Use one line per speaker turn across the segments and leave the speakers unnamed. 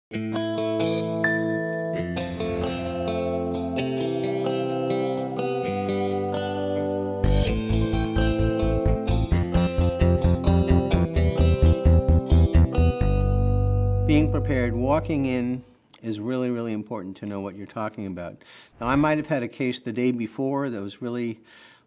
Being prepared, walking in is really, really important to know what you're talking about. Now, I might have had a case the day before that was really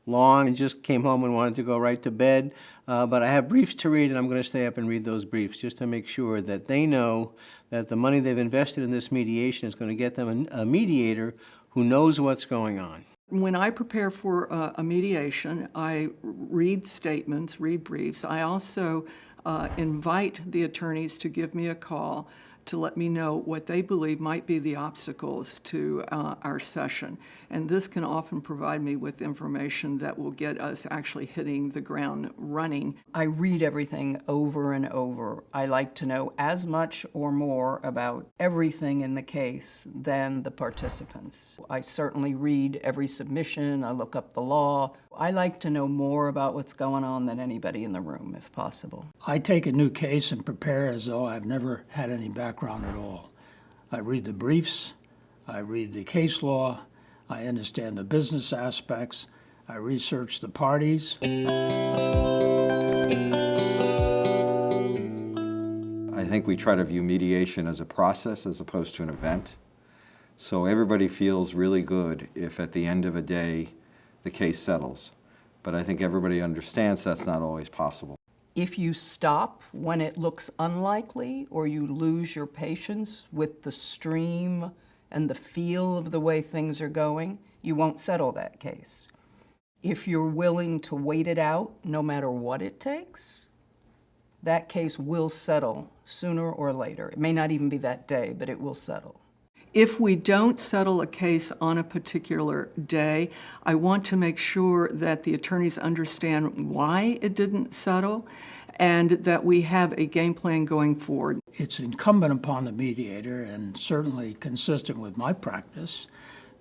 long and just came home and wanted to go right to bed, but I have briefs to read, and I'm going to stay up and read those briefs just to make sure that they know that the money they've invested in this mediation is going to get them a mediator who knows what's going on.
When I prepare for a mediation, I read statements, read briefs. I also invite the attorneys to give me a call to let me know what they believe might be the obstacles to our session. And this can often provide me with information that will get us actually hitting the ground running.
I read everything over and over. I like to know as much or more about everything in the case than the participants. I certainly read every submission. I look up the law. I like to know more about what's going on than anybody in the room, if possible.
I take a new case and prepare as though I've never had any background at all. I read the briefs, I read the case law, I understand the business aspects, I research the parties.
I think we try to view mediation as a process as opposed to an event. So everybody feels really good if at the end of a day the case settles. But I think everybody understands that's not always possible.
If you stop when it looks unlikely or you lose your patience with the stream and the feel of the way things are going, you won't settle that case. If you're willing to wait it out, no matter what it takes, that case will settle sooner or later. It may not even be that day, but it will settle.
If we don't settle a case on a particular day, I want to make sure that the attorneys understand why it didn't settle and that we have a game plan going forward.
It's incumbent upon the mediator, and certainly consistent with my practice,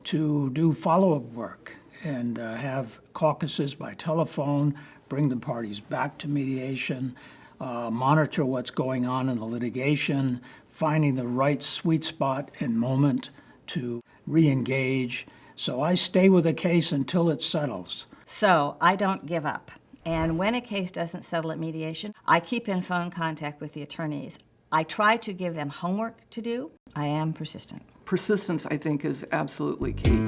to do follow-up work and have caucuses by telephone, bring the parties back to mediation, monitor what's going on in the litigation, finding the right sweet spot and moment to re-engage. So I stay with a case until it settles.
So I don't give up. And when a case doesn't settle at mediation, I keep in phone contact with the attorneys. I try to give them homework to do. I am persistent.
Persistence, I think, is absolutely key.